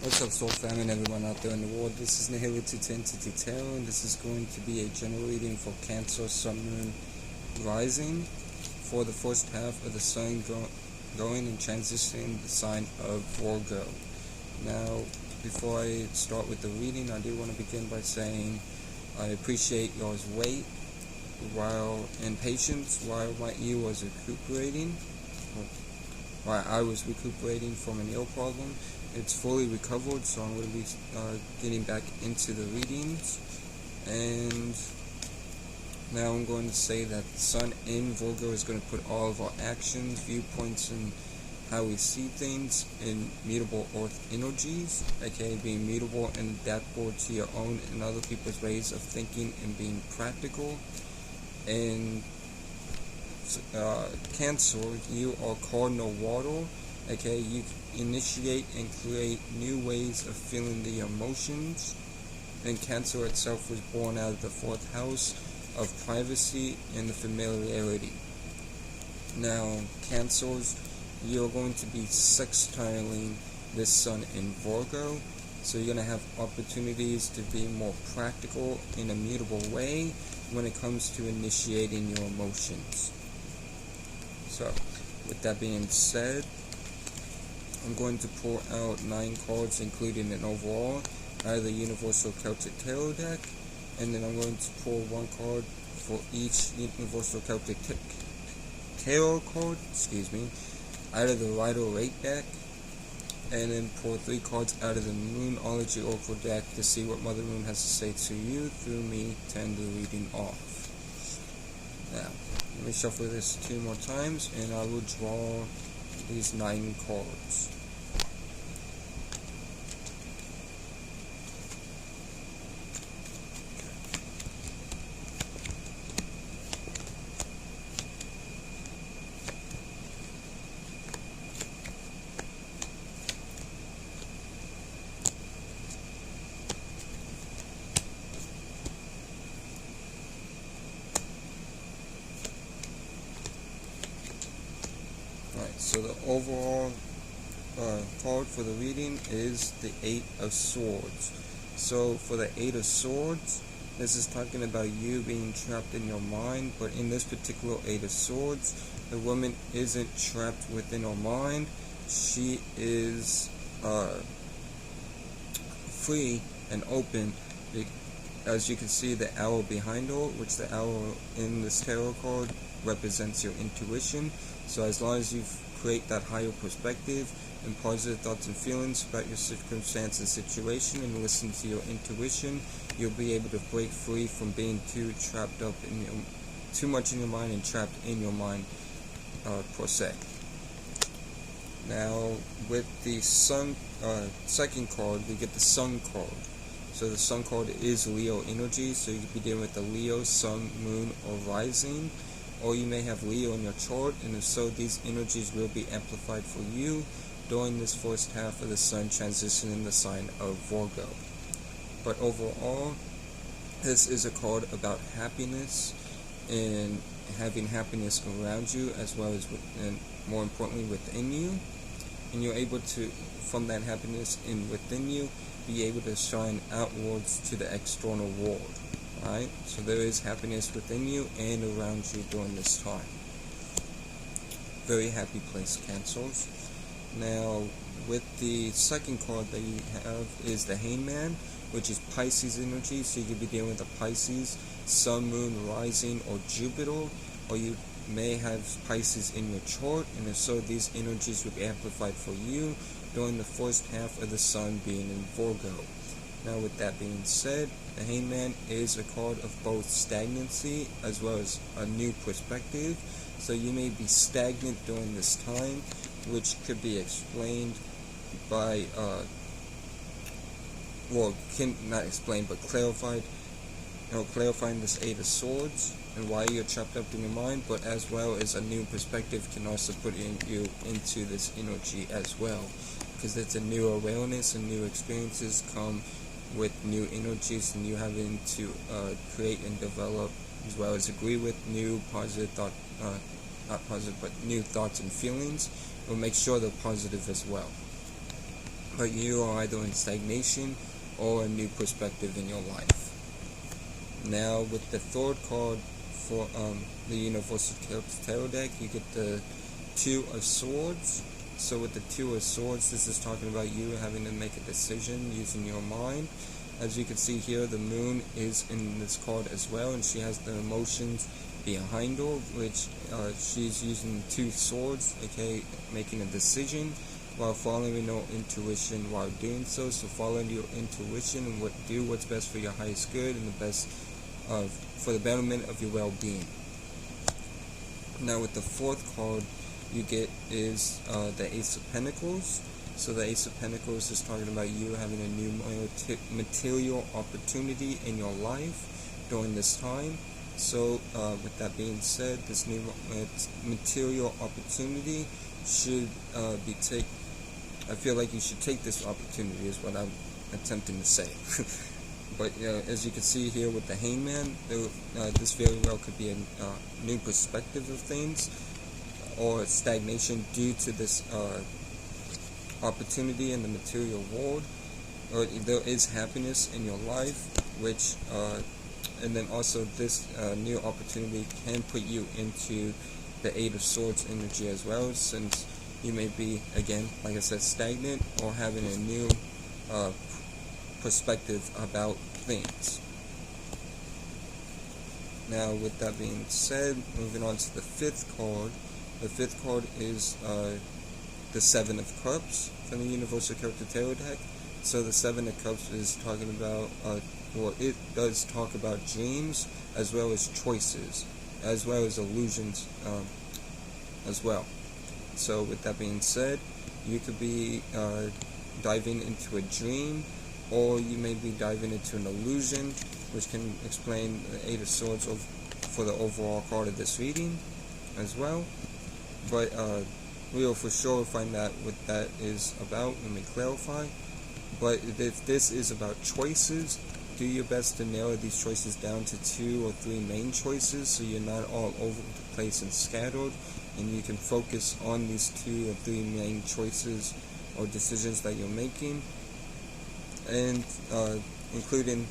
What's up, Soul Family and everyone out there in the world? This is Nihility to Entity Tarot, and this is going to be a general reading for Cancer, Sun, Moon, Rising for the first half of the Sun going and transitioning the sign of Virgo. Now, before I start with the reading, I do want to begin by saying I appreciate y'all's wait and patience while my ear was recuperating. While I was recuperating from an ear problem. It's fully recovered, so I'm going to be getting back into the readings. And now I'm going to say that the Sun in Virgo is going to put all of our actions, viewpoints, and how we see things in mutable earth energies, aka being mutable and adaptable to your own and other people's ways of thinking and being practical. And Cancer, you are cardinal water, aka you initiate and create new ways of feeling the emotions. And Cancer itself was born out of the 4th house of privacy and the familiarity. Now, Cancers, you're going to be sextiling this Sun in Virgo, so you're going to have opportunities to be more practical in a mutable way when it comes to initiating your emotions. So, with that being said, I'm going to pull out 9 cards, including an overall, out of the Universal Celtic Tarot deck, and then I'm going to pull 1 card for each Universal Celtic Tarot card, out of the Rider-Waite deck, and then pull 3 cards out of the Moonology Oracle deck to see what Mother Moon has to say to you through me to end the reading off. Now, let me shuffle this 2 more times, and I will draw these 9 cards. So the overall card for the reading is the 8 of Swords. So for the 8 of Swords, this is talking about you being trapped in your mind, but in this particular 8 of Swords, the woman isn't trapped within her mind. She is free and open. As you can see, the arrow behind her, which the arrow in this tarot card represents your intuition. So as long as you create that higher perspective and positive thoughts and feelings about your circumstance and situation and listen to your intuition, you'll be able to break free from being too much in your mind and trapped in your mind per se. Now with the Sun second card, we get the Sun card. So the Sun card is Leo energy, so you could be dealing with the Leo, Sun, Moon, or Rising. Or you may have Leo in your chart, and if so, these energies will be amplified for you during this first half of the Sun transition in the sign of Virgo. But overall, this is a card about happiness and having happiness around you as well as and more importantly within you. And you're able to, from that happiness within you, be able to shine outwards to the external world. Right? So there is happiness within you and around you during this time. Very happy place, Cancers. Now, with the second card that you have is the Hangman, which is Pisces energy. So you could be dealing with the Pisces, Sun, Moon, Rising, or Jupiter. Or you may have Pisces in your chart, and if so, these energies will be amplified for you during the first half of the Sun being in Virgo. Now with that being said, the Hangman is a card of both stagnancy as well as a new perspective. So you may be stagnant during this time, which could be explained by, not explained, but clarified, clarifying this 8 of Swords and why you're trapped up in your mind, but as well as a new perspective can also put you into this energy as well. Because it's a new awareness and new experiences come with new energies and you having to create and develop as well as agree with new positive not positive but new thoughts and feelings, or make sure they're positive as well. but you are either in stagnation or a new perspective in your life. Now with the third card for the Universal Tarot deck, you get the Two of Swords. So with the Two of Swords, this is talking about you having to make a decision using your mind. As you can see here, the moon is in this card as well, and she has the emotions behind her, which she's using two swords, okay, making a decision while following your intuition while doing so. So following your intuition and do what's best for your highest good and the best for the betterment of your well-being. Now with the fourth card you get is the Ace of Pentacles. So the Ace of Pentacles is talking about you having a new material opportunity in your life during this time. So with that being said, this new material opportunity should I feel like you should take this opportunity is what I'm attempting to say. But as you can see here with the Hangman, this very well could be a new perspective of things, or stagnation due to this opportunity in the material world, or there is happiness in your life, which and then also this new opportunity can put you into the Eight of Swords energy as well, since you may be, again, like I said, stagnant or having a new perspective about things. Now with that being said, moving on to the fifth card. The fifth card is the Seven of Cups from the Universal Character Tarot deck. So the Seven of Cups is talking about, it does talk about dreams as well as choices, as well as illusions as well. So with that being said, you could be diving into a dream, or you may be diving into an illusion, which can explain the Eight of Swords for the overall card of this reading as well. But we will for sure find out what that is about when we clarify. But if this is about choices, do your best to narrow these choices down to 2 or 3 main choices, so you're not all over the place and scattered, and you can focus on these 2 or 3 main choices or decisions that you're making, and including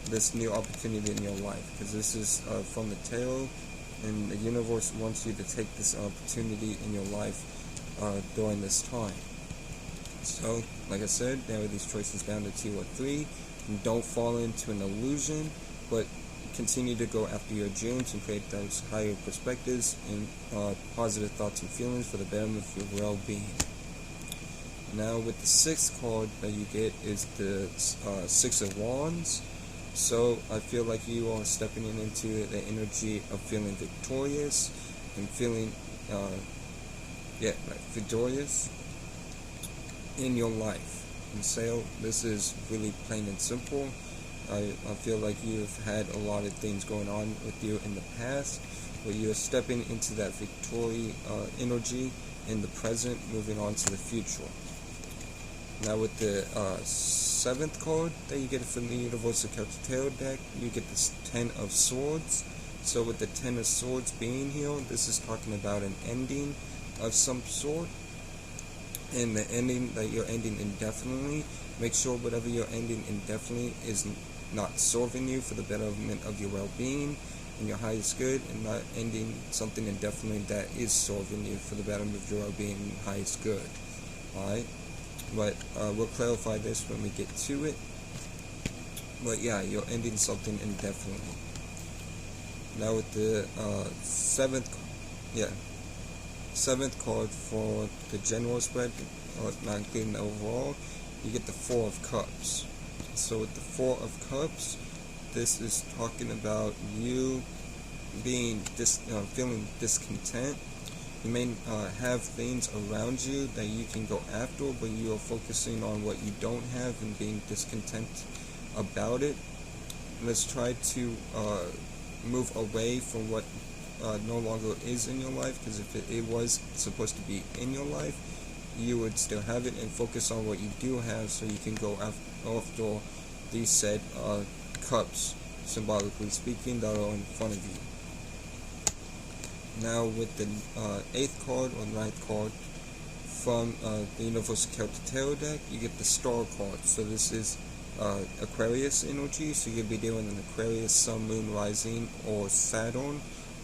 this new opportunity in your life, because this is from the tarot, and the universe wants you to take this opportunity in your life during this time. So, like I said, narrow these choices down to 2 or 3, and don't fall into an illusion, but continue to go after your dreams and create those higher perspectives and positive thoughts and feelings for the betterment of your well-being. Now with the sixth card that you get is the Six of Wands. So I feel like you are stepping into the energy of feeling victorious and feeling victorious in your life. And so this is really plain and simple. I feel like you've had a lot of things going on with you in the past, where you're stepping into that victory energy in the present, moving on to the future. Now with the seventh card that you get from the Universal Character Tarot deck, you get this Ten of Swords. So with the Ten of Swords being here, this is talking about an ending of some sort. And the ending that you're ending indefinitely, make sure whatever you're ending indefinitely is not serving you for the betterment of your well-being and your highest good, and not ending something indefinitely that is serving you for the betterment of your well-being and highest good. Alright? But we'll clarify this when we get to it. But yeah, you're ending something indefinitely. Now with the seventh card for the general spread, not including the overall, you get the Four of Cups. So with the Four of Cups, this is talking about you being feeling discontent. You may have things around you that you can go after, but you are focusing on what you don't have and being discontent about it. Let's try to move away from what no longer is in your life, because if it was supposed to be in your life, you would still have it, and focus on what you do have, so you can go after these said cups, symbolically speaking, that are in front of you. Now with the eighth card or ninth card from the Universal Celtic Tarot deck, you get the Star card. So this is Aquarius energy, so you'll be dealing with an Aquarius, Sun, Moon, Rising, or Saturn,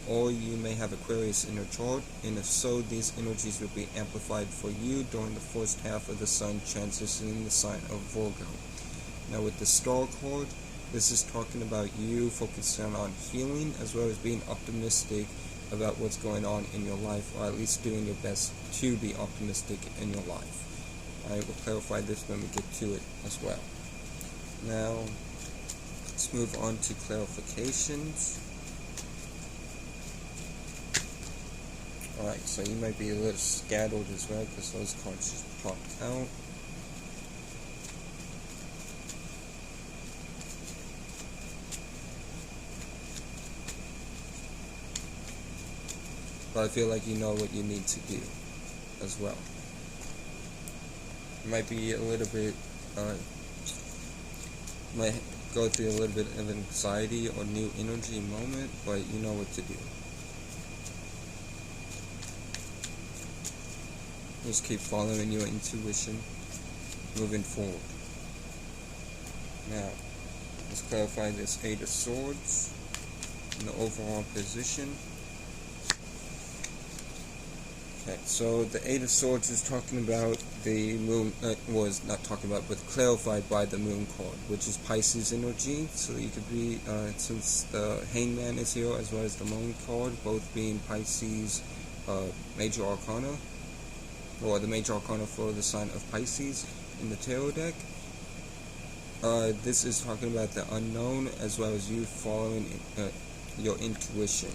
or you may have Aquarius in your chart, and if so, these energies will be amplified for you during the first half of the Sun transitioning the sign of Virgo. Now with the Star card, this is talking about you focusing on healing as well as being optimistic about what's going on in your life, or at least doing your best to be optimistic in your life. I will clarify this when we get to it as well. Now, let's move on to clarifications. Alright, so you might be a little scattered as well because those cards just popped out. But I feel like you know what you need to do as well. You might be a little bit, might go through a little bit of anxiety or new energy moment, but you know what to do. Just keep following your intuition, moving forward. Now, let's clarify this Eight of Swords in the overall position. Okay, so the Eight of Swords is talking about the moon, was not talking about, but clarified by the moon card, which is Pisces energy. So you could be, since the Hangman is here as well as the moon card, both being Pisces major arcana, or the major arcana for the sign of Pisces in the tarot deck. This is talking about the unknown as well as you following your intuition.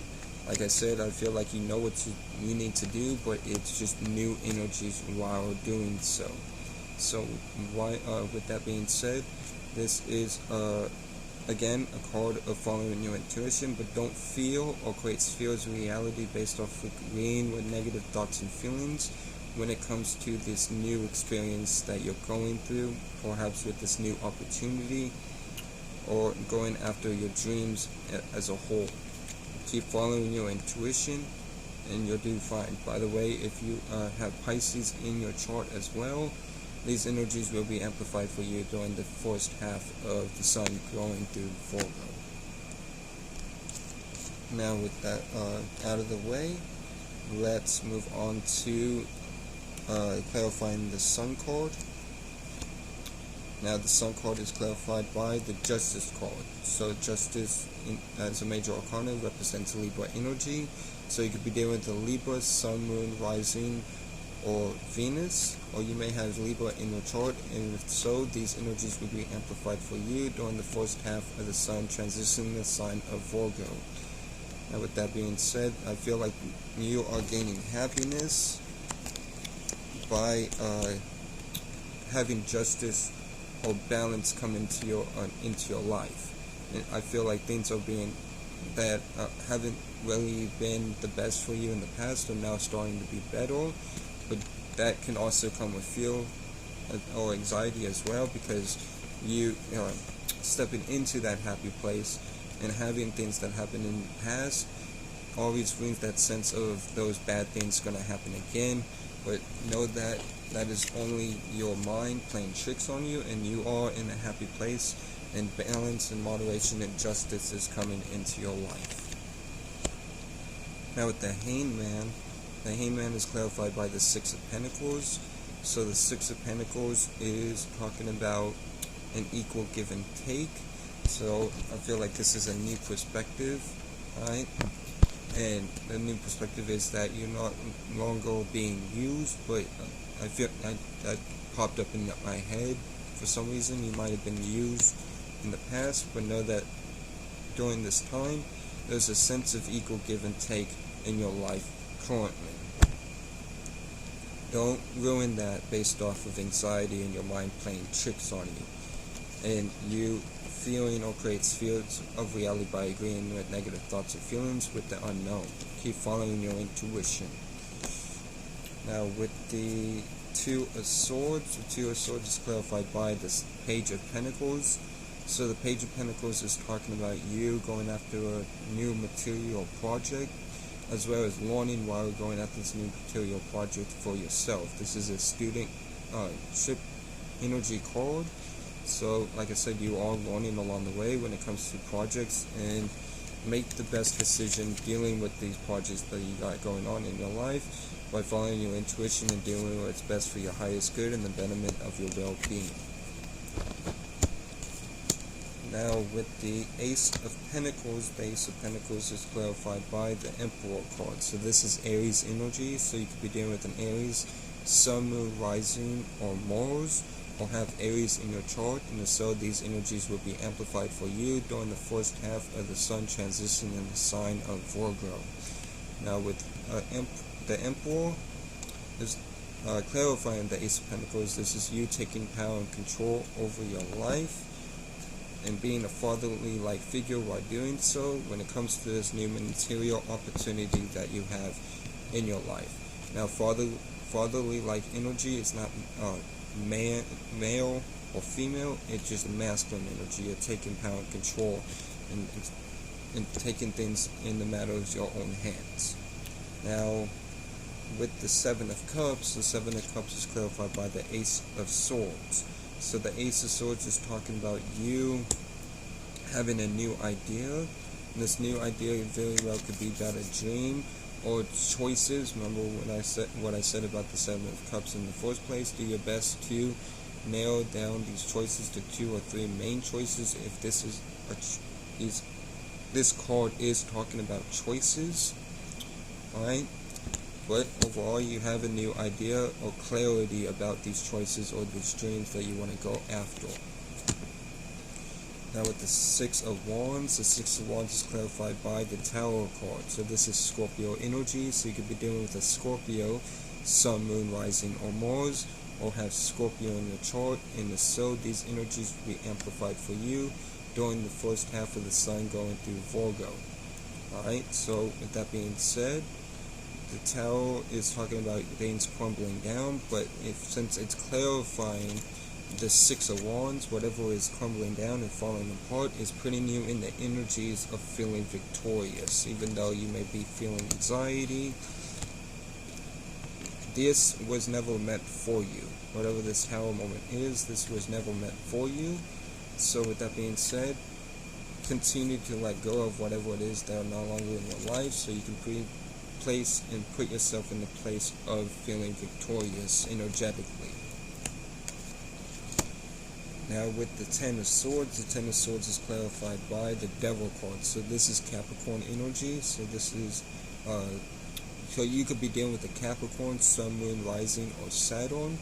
Like I said, I feel like you know what you need to do, but it's just new energies while doing so. So, with that being said, this is, again, a card of following your intuition, but don't feel or create spheres of reality based off agreeing with negative thoughts and feelings when it comes to this new experience that you're going through, perhaps with this new opportunity, or going after your dreams as a whole. Keep following your intuition and you'll do fine. By the way, if you have Pisces in your chart as well, these energies will be amplified for you during the first half of the Sun going through Virgo. Now with that out of the way, let's move on to clarifying the Sun card. Now the Sun card is clarified by the Justice card. So Justice as a major arcana represents Libra energy. So you could be dealing with the Libra, Sun, Moon, Rising, or Venus, or you may have Libra in your chart, and if so, these energies will be amplified for you during the first half of the Sun transitioning the sign of Virgo. Now with that being said, I feel like you are gaining happiness by having justice or balance come into your life. And I feel like things are being that haven't really been the best for you in the past are now starting to be better, but that can also come with fear or anxiety as well, because you stepping into that happy place and having things that happened in the past always brings that sense of those bad things going to happen again. But know that that is only your mind playing tricks on you, and you are in a happy place, and balance and moderation and justice is coming into your life. Now with the Hangman is clarified by the Six of Pentacles. So the Six of Pentacles is talking about an equal give and take. So I feel like this is a new perspective, right? And the new perspective is that you're not longer being used, but I feel that popped up in my head for some reason. You might have been used in the past, but know that during this time there's a sense of equal give and take in your life currently. Don't ruin that based off of anxiety and your mind playing tricks on you, and you feeling or creates fields of reality by agreeing with negative thoughts and feelings with the unknown. Keep following your intuition. Now with the Two of Swords, the Two of Swords is clarified by the Page of Pentacles. So the Page of Pentacles is talking about you going after a new material project, as well as learning while going at this new material project for yourself. This is a student ship energy card. So like I said, you are learning along the way when it comes to projects, and make the best decision dealing with these projects that you got going on in your life by following your intuition and doing what's best for your highest good and the betterment of your well-being. Now with the Ace of Pentacles, the Ace of Pentacles is clarified by the Emperor card. So this is Aries energy, so you could be dealing with an Aries, Sun, Moon, Rising, or Mars, or have Aries in your chart, and so these energies will be amplified for you during the first half of the Sun transition in the sign of Virgo. Now with the Emperor is clarifying the Ace of Pentacles. This is you taking power and control over your life and being a fatherly-like figure while doing so when it comes to this new material opportunity that you have in your life. Now fatherly-like energy is not male or female, it's just masculine energy. You're taking power and control and taking things in the matter of your own hands. Now with the Seven of Cups, the Seven of Cups is clarified by the Ace of Swords. So the Ace of Swords is talking about you having a new idea. And this new idea very well could be about a dream or choices. Remember what I said about the Seven of Cups in the first place. Do your best to narrow down these choices to 2 or 3 main choices. If this is this card is talking about choices, alright? But overall, you have a new idea or clarity about these choices or these dreams that you want to go after. Now with the Six of Wands, the Six of Wands is clarified by the Tower card. So this is Scorpio energy, so you could be dealing with a Scorpio, Sun, Moon, Rising, or Mars, or have Scorpio in your chart, and so these energies will be amplified for you during the first half of the Sun going through Virgo. Alright, so with that being said, the Tower is talking about things crumbling down, but since it's clarifying the Six of Wands, whatever is crumbling down and falling apart is putting you in the energies of feeling victorious. Even though you may be feeling anxiety, this was never meant for you. Whatever this Tower moment is, this was never meant for you. So with that being said, continue to let go of whatever it is that are no longer in your life, so you can place and put yourself in the place of feeling victorious energetically. Now with the Ten of Swords, the Ten of Swords is clarified by the Devil card. So this is Capricorn energy. So this is so you could be dealing with the Capricorn, Sun, Moon, Rising, or Saturn,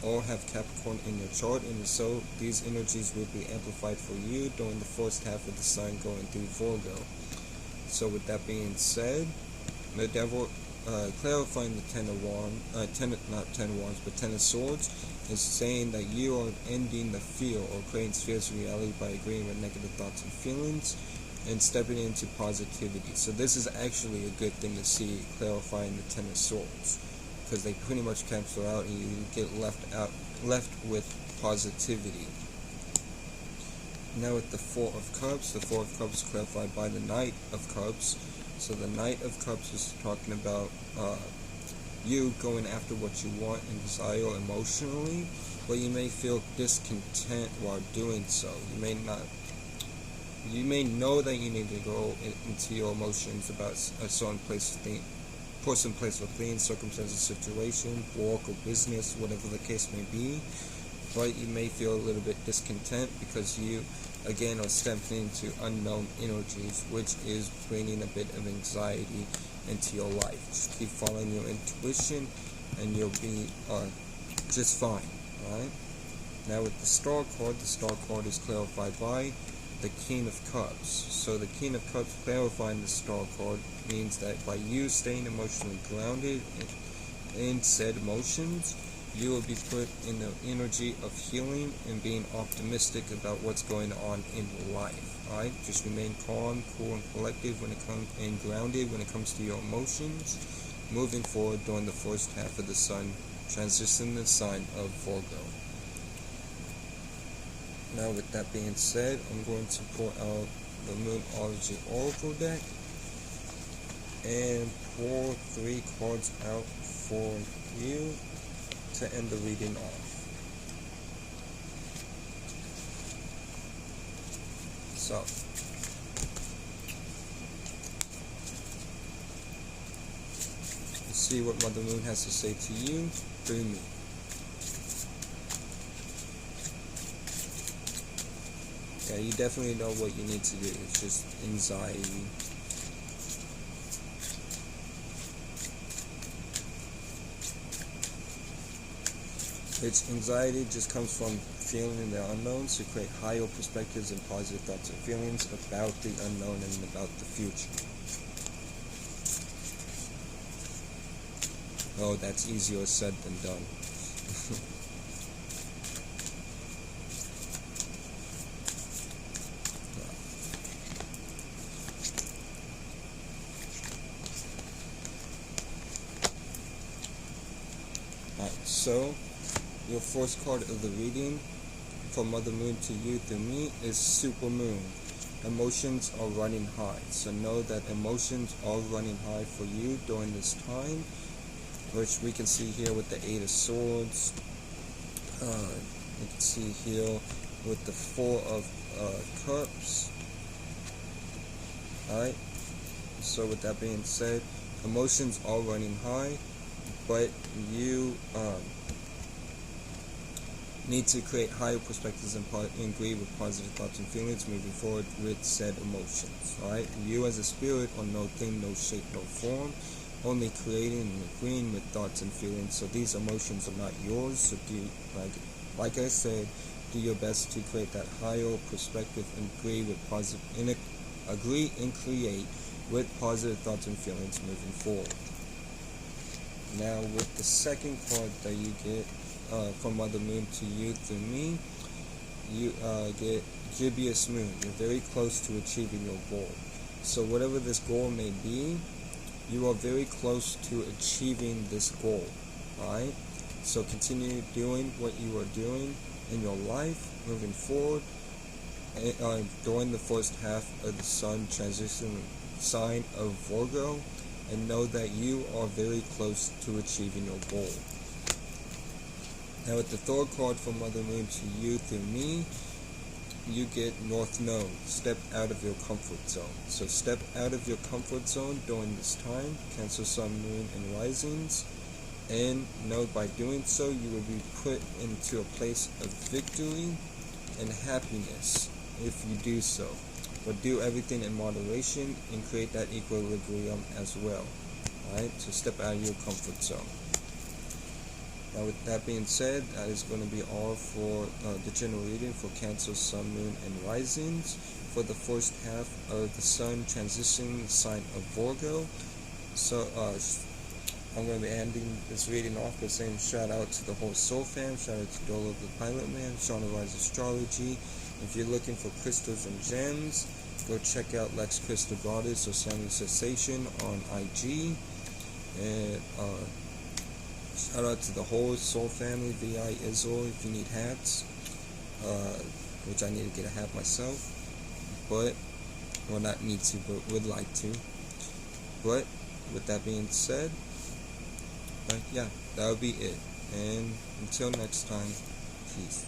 or have Capricorn in your chart, and so these energies will be amplified for you during the first half of the Sun going through Virgo. So with that being said, the Devil, clarifying the Ten of Swords, is saying that you are ending the fear or creating spheres of reality by agreeing with negative thoughts and feelings and stepping into positivity. So this is actually a good thing to see, clarifying the Ten of Swords, because they pretty much cancel out and you get left with positivity. Now with the Four of Cups, the Four of Cups is clarified by the Knight of Cups. So the Knight of Cups is talking about you going after what you want and desire emotionally, but you may feel discontent while doing so. You may know that you need to go into your emotions about a certain person, place, or thing, circumstance, situation, work, or business, whatever the case may be, but you may feel a little bit discontent because you again are stepping into unknown energies, which is bringing a bit of anxiety into your life. Just keep following your intuition and you'll be just fine. Alright? Now with the Star card is clarified by the King of Cups. So the King of Cups clarifying the Star card means that by you staying emotionally grounded in said emotions, you will be put in the energy of healing and being optimistic about what's going on in your life. Alright, just remain calm, cool, and collective when it comes, and grounded when it comes to your emotions, moving forward during the first half of the Sun, transitioning the sign of Virgo. Now with that being said, I'm going to pull out the Moonology Oracle deck. and pull 3 cards out for you to end the reading off. So, let's see what Mother Moon has to say to you through me. Yeah, you definitely know what you need to do. It's just anxiety. Which anxiety just comes from feeling the unknown, to create higher perspectives and positive thoughts and feelings about the unknown and about the future. Oh, that's easier said than done. Alright, so your first card of the reading from Mother Moon to you through me is Super Moon. Emotions are running high. So know that emotions are running high for you during this time, which we can see here with the 8 of Swords. You can see here with the 4 of Cups. Alright, so with that being said, emotions are running high, but you need to create higher perspectives and agree with positive thoughts and feelings moving forward with said emotions. Alright, you as a spirit are no thing, no shape, no form, only creating and agreeing with thoughts and feelings. So these emotions are not yours. So do, like I said, do your best to create that higher perspective and agree with positive, agree and create with positive thoughts and feelings moving forward. Now with the second card that you get from Mother Moon to you through me, you get Gibbous Moon. You're very close to achieving your goal. So whatever this goal may be, you are very close to achieving this goal. Alright? So continue doing what you are doing in your life moving forward. During the first half of the Sun transition sign of Virgo, and know that you are very close to achieving your goal. Now with the third card from Mother Moon to you through me, you get North Node. Step out of your comfort zone. So step out of your comfort zone during this time, Cancer, Sun, Moon, and Risings, and know by doing so you will be put into a place of victory and happiness if you do so. But do everything in moderation and create that equilibrium as well. Alright, so step out of your comfort zone. Now with that being said, that is going to be all for the general reading for Cancer, Sun, Moon, and Risings for the first half of the Sun transitioning the sign of Virgo. So I'm going to be ending this reading off by saying shout out to the whole Soul Fam, shout out to Dolo the Pilot Man, Shauna Rise Astrology. If you're looking for crystals and gems, go check out Lex Crystal Goddess or Sound Cessation on IG. And shout out to the whole Soul family, VI Israel, if you need hats, which I need to get a hat myself, but, well, not need to, but would like to. But with that being said, yeah, that would be it. And until next time, peace.